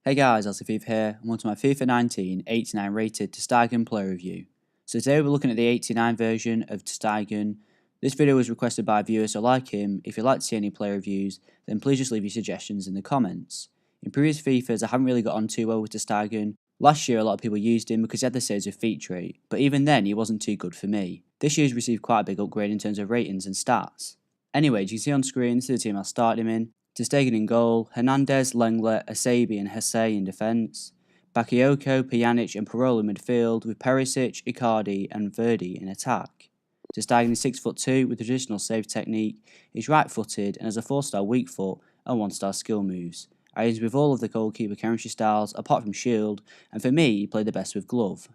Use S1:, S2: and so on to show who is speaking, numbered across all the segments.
S1: Hey guys, Fifa here, and welcome to my FIFA 19 89 rated Ter Stegen player review. So today we're looking at the 89 version of Ter Stegen. This video was requested by a viewer, so like him, if you'd like to see any player reviews, then please just leave your suggestions in the comments. In previous FIFAs, I haven't really got on too well with Ter Stegen. Last year a lot of people used him because he had the saves with feature rate, but even then he wasn't too good for me. This year's received quite a big upgrade in terms of ratings and stats. Anyway, as you can see on screen, this is the team I started him in. Ter Stegen in goal, Hernandez, Lenglet, Asabi and Hesse in defence, Bakayoko, Pjanic and Parola in midfield, with Perisic, Icardi and Verdi in attack. Ter Stegen is 6'2" with traditional save technique, he's right-footed and has a 4-star weak foot and 1-star skill moves. I use with all of the goalkeeper chemistry styles apart from shield, and for me he played the best with glove.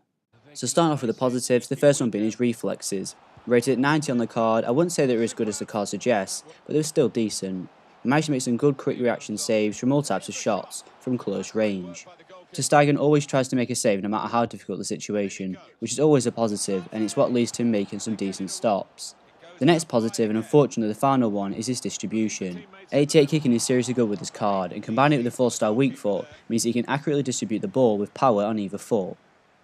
S1: So starting off with the positives, the first one being his reflexes. Rated at 90 on the card, I wouldn't say they were as good as the card suggests, but they were still decent. He managed to make some good quick reaction saves from all types of shots, from close range. Ter Stegen always tries to make a save no matter how difficult the situation, which is always a positive, and it's what leads to him making some decent stops. The next positive, and unfortunately the final one, is his distribution. 88 kicking is seriously good with his card, and combining it with a 4-star weak foot means he can accurately distribute the ball with power on either foot.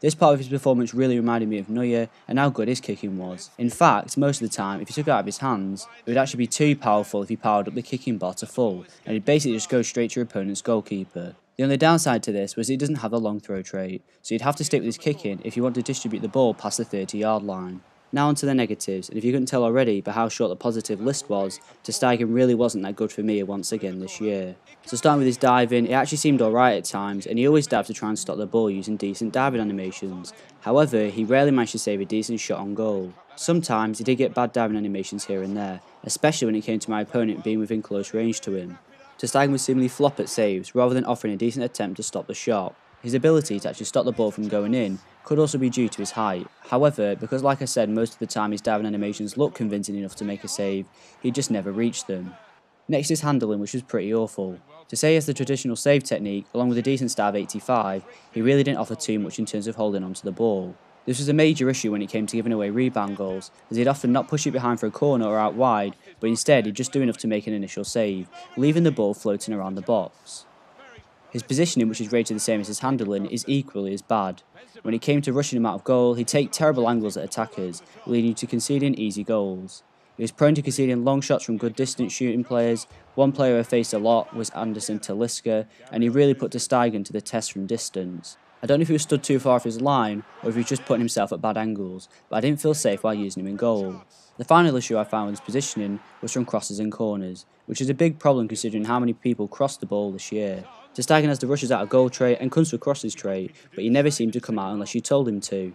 S1: This part of his performance really reminded me of Neuer and how good his kicking was. In fact, most of the time, if he took it out of his hands, it would actually be too powerful if he powered up the kicking bar to full, and he'd basically just go straight to your opponent's goalkeeper. The only downside to this was he doesn't have the long throw trait, so you'd have to stick with his kicking if you want to distribute the ball past the 30-yard line. Now on to the negatives, and if you couldn't tell already by how short the positive list was, Ter Stegen really wasn't that good for me once again this year. So starting with his diving, it actually seemed alright at times, and he always dived to try and stop the ball using decent diving animations. However, he rarely managed to save a decent shot on goal. Sometimes he did get bad diving animations here and there, especially when it came to my opponent being within close range to him. Ter Stegen would seemingly flop at saves rather than offering a decent attempt to stop the shot. His ability to actually stop the ball from going in could also be due to his height. However, because like I said, most of the time his diving animations looked convincing enough to make a save, he just never reached them. Next is handling, which was pretty awful. To say he has the traditional save technique, along with a decent stat of 85, he really didn't offer too much in terms of holding onto the ball. This was a major issue when it came to giving away rebound goals, as he'd often not push it behind for a corner or out wide, but instead he'd just do enough to make an initial save, leaving the ball floating around the box. His positioning, which is rated the same as his handling, is equally as bad. When it came to rushing him out of goal, he'd take terrible angles at attackers, leading to conceding easy goals. He was prone to conceding long shots from good distance shooting players. One player I faced a lot was Anderson Talisca, and he really put Ter Stegen to the test from distance. I don't know if he was stood too far off his line, or if he was just putting himself at bad angles, but I didn't feel safe while using him in goal. The final issue I found with his positioning was from crosses and corners, which is a big problem considering how many people crossed the ball this year. Ter Stegen has the rushes out of goal trait and comes to a crosses trait, but he never seemed to come out unless you told him to.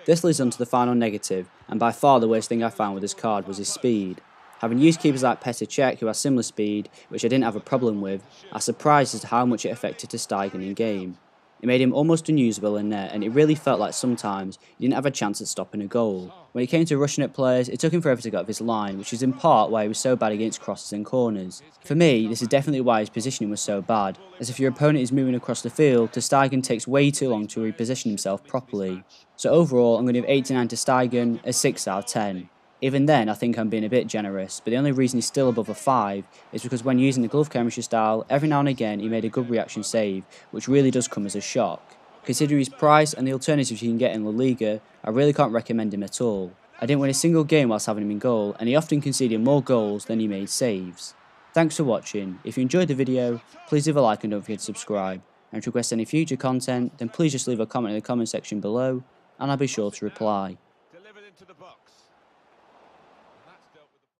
S1: This leads on to the final negative, and by far the worst thing I found with his card was his speed. Having used keepers like Petr Cech who has similar speed, which I didn't have a problem with, I was surprised as to how much it affected Ter Stegen in game. It made him almost unusable in net, and it really felt like sometimes he didn't have a chance at stopping a goal. When it came to rushing at players, it took him forever to get off his line, which is in part why he was so bad against crosses and corners. For me, this is definitely why his positioning was so bad, as if your opponent is moving across the field, Ter Stegen takes way too long to reposition himself properly. So overall, I'm going to give 89 Ter Stegen a 6 out of 10. Even then, I think I'm being a bit generous, but the only reason he's still above a 5 is because when using the glove chemistry style, every now and again he made a good reaction save, which really does come as a shock. Considering his price and the alternatives you can get in La Liga, I really can't recommend him at all. I didn't win a single game whilst having him in goal, and he often conceded more goals than he made saves. Thanks for watching. If you enjoyed the video, please leave a like and don't forget to subscribe. And to request any future content, then please just leave a comment in the comment section below, and I'll be sure to reply.
S2: Delivered into the box.